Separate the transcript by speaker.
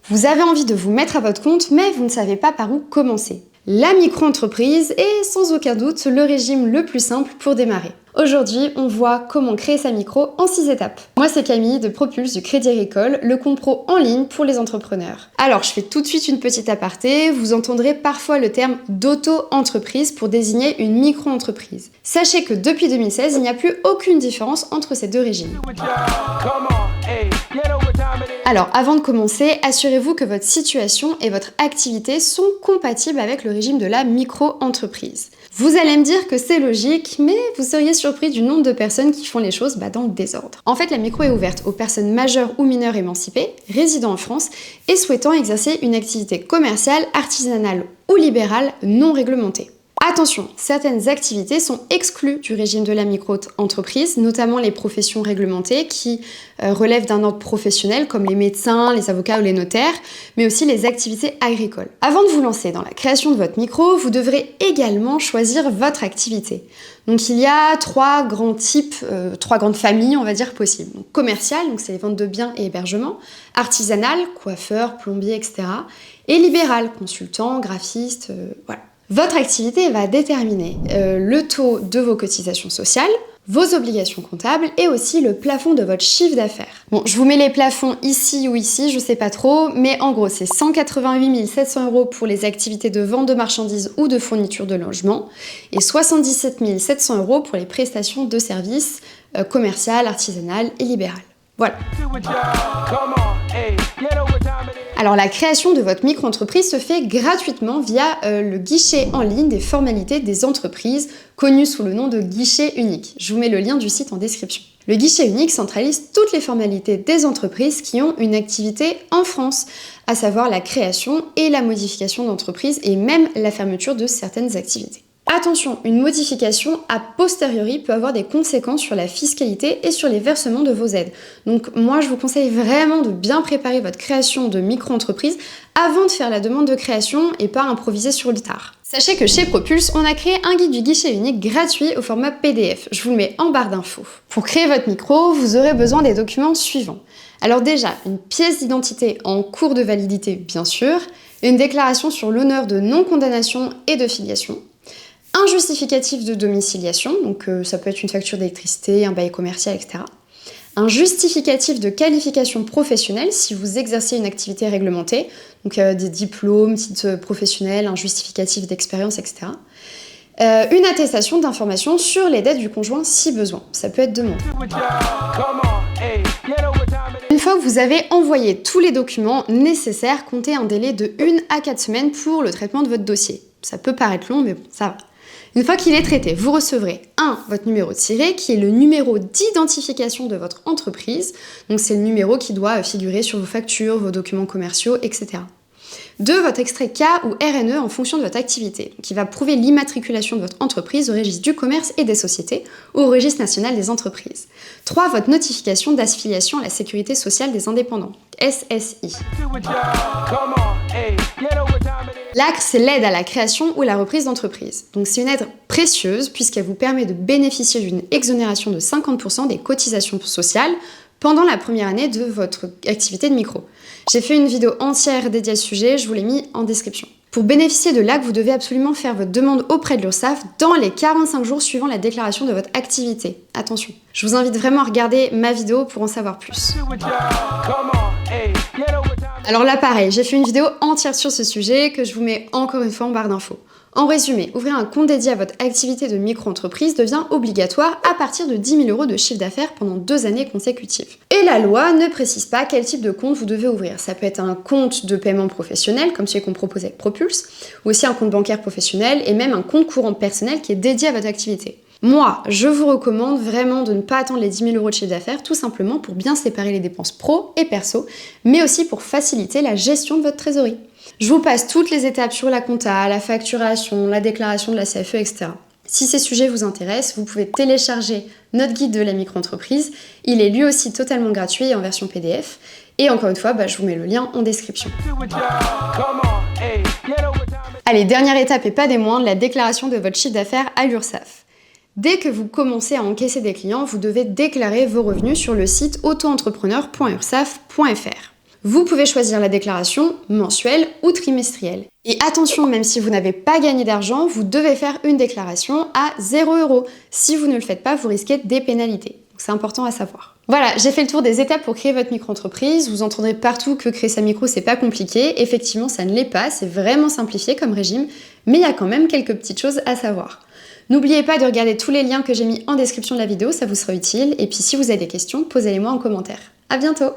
Speaker 1: Vous avez envie de vous mettre à votre compte, mais vous ne savez pas par où commencer. La micro-entreprise est sans aucun doute le régime le plus simple pour démarrer. Aujourd'hui, on voit comment créer sa micro en 6 étapes. Moi, c'est Camille de Propulse du Crédit Agricole, le compte pro en ligne pour les entrepreneurs. Alors, je fais tout de suite une petite aparté. Vous entendrez parfois le terme d'auto-entreprise pour désigner une micro-entreprise. Sachez que depuis 2016, il n'y a plus aucune différence entre ces deux régimes. Alors, avant de commencer, assurez-vous que votre situation et votre activité sont compatibles avec le régime de la micro-entreprise. Vous allez me dire que c'est logique, mais vous seriez surpris du nombre de personnes qui font les choses dans le désordre. En fait, la micro est ouverte aux personnes majeures ou mineures émancipées, résidant en France et souhaitant exercer une activité commerciale, artisanale ou libérale non réglementée. Attention, certaines activités sont exclues du régime de la micro-entreprise, notamment les professions réglementées qui relèvent d'un ordre professionnel comme les médecins, les avocats ou les notaires, mais aussi les activités agricoles. Avant de vous lancer dans la création de votre micro, vous devrez également choisir votre activité. Donc il y a trois grandes familles, on va dire, possibles. Donc commercial, donc c'est les ventes de biens et hébergements, artisanal, coiffeur, plombier, etc. Et libéral, consultant, graphiste, voilà. Votre activité va déterminer le taux de vos cotisations sociales, vos obligations comptables et aussi le plafond de votre chiffre d'affaires. Bon, je vous mets les plafonds ici ou ici, je sais pas trop, mais en gros, c'est 188 700 € pour les activités de vente de marchandises ou de fourniture de logement et 77 700 € pour les prestations de services commerciales, artisanales et libérales. Voilà. Alors la création de votre micro-entreprise se fait gratuitement via le guichet en ligne des formalités des entreprises, connu sous le nom de guichet unique. Je vous mets le lien du site en description. Le guichet unique centralise toutes les formalités des entreprises qui ont une activité en France, à savoir la création et la modification d'entreprise et même la fermeture de certaines activités. Attention, une modification a posteriori peut avoir des conséquences sur la fiscalité et sur les versements de vos aides. Donc moi, je vous conseille vraiment de bien préparer votre création de micro-entreprise avant de faire la demande de création et pas improviser sur le tard. Sachez que chez Propulse, on a créé un guide du guichet unique gratuit au format PDF. Je vous le mets en barre d'infos. Pour créer votre micro, vous aurez besoin des documents suivants. Alors déjà, une pièce d'identité en cours de validité, bien sûr, une déclaration sur l'honneur de non-condamnation et de filiation, un justificatif de domiciliation, donc ça peut être une facture d'électricité, un bail commercial, etc. Un justificatif de qualification professionnelle si vous exercez une activité réglementée, donc des diplômes, titres professionnels, un justificatif d'expérience, etc. Une attestation d'information sur les dettes du conjoint si besoin, ça peut être demandé. Une fois que vous avez envoyé tous les documents nécessaires, comptez un délai de 1 à 4 semaines pour le traitement de votre dossier. Ça peut paraître long, mais bon, ça va. Une fois qu'il est traité, vous recevrez votre numéro de tiré qui est le numéro d'identification de votre entreprise. Donc c'est le numéro qui doit figurer sur vos factures, vos documents commerciaux, etc. 2, votre extrait K ou RNE en fonction de votre activité, qui va prouver l'immatriculation de votre entreprise au registre du commerce et des sociétés ou au registre national des entreprises. 3, votre notification d'affiliation à la sécurité sociale des indépendants, SSI. L'ACRE, c'est l'aide à la création ou la reprise d'entreprise. Donc c'est une aide précieuse puisqu'elle vous permet de bénéficier d'une exonération de 50% des cotisations sociales pendant la première année de votre activité de micro. J'ai fait une vidéo entière dédiée à ce sujet, je vous l'ai mis en description. Pour bénéficier de l'ACRE, vous devez absolument faire votre demande auprès de l'URSSAF dans les 45 jours suivant la déclaration de votre activité. Attention, je vous invite vraiment à regarder ma vidéo pour en savoir plus. Alors là pareil, j'ai fait une vidéo entière sur ce sujet que je vous mets encore une fois en barre d'infos. En résumé, ouvrir un compte dédié à votre activité de micro-entreprise devient obligatoire à partir de 10 000 € de chiffre d'affaires pendant 2 années consécutives. Et la loi ne précise pas quel type de compte vous devez ouvrir. Ça peut être un compte de paiement professionnel, comme celui qu'on propose avec Propulse, ou aussi un compte bancaire professionnel, et même un compte courant personnel qui est dédié à votre activité. Moi, je vous recommande vraiment de ne pas attendre les 10 000 € de chiffre d'affaires, tout simplement pour bien séparer les dépenses pro et perso, mais aussi pour faciliter la gestion de votre trésorerie. Je vous passe toutes les étapes sur la compta, la facturation, la déclaration de la CFE, etc. Si ces sujets vous intéressent, vous pouvez télécharger notre guide de la micro-entreprise. Il est lui aussi totalement gratuit en version PDF. Et encore une fois, je vous mets le lien en description. Allez, dernière étape et pas des moindres, la déclaration de votre chiffre d'affaires à l'URSSAF. Dès que vous commencez à encaisser des clients, vous devez déclarer vos revenus sur le site auto-entrepreneur.ursaf.fr. Vous pouvez choisir la déclaration mensuelle ou trimestrielle. Et attention, même si vous n'avez pas gagné d'argent, vous devez faire une déclaration à 0 €. Si vous ne le faites pas, vous risquez des pénalités. C'est important à savoir. Voilà, j'ai fait le tour des étapes pour créer votre micro-entreprise. Vous entendrez partout que créer sa micro, c'est pas compliqué. Effectivement, ça ne l'est pas, c'est vraiment simplifié comme régime, mais il y a quand même quelques petites choses à savoir. N'oubliez pas de regarder tous les liens que j'ai mis en description de la vidéo, ça vous sera utile. Et puis si vous avez des questions, posez-les-moi en commentaire. À bientôt!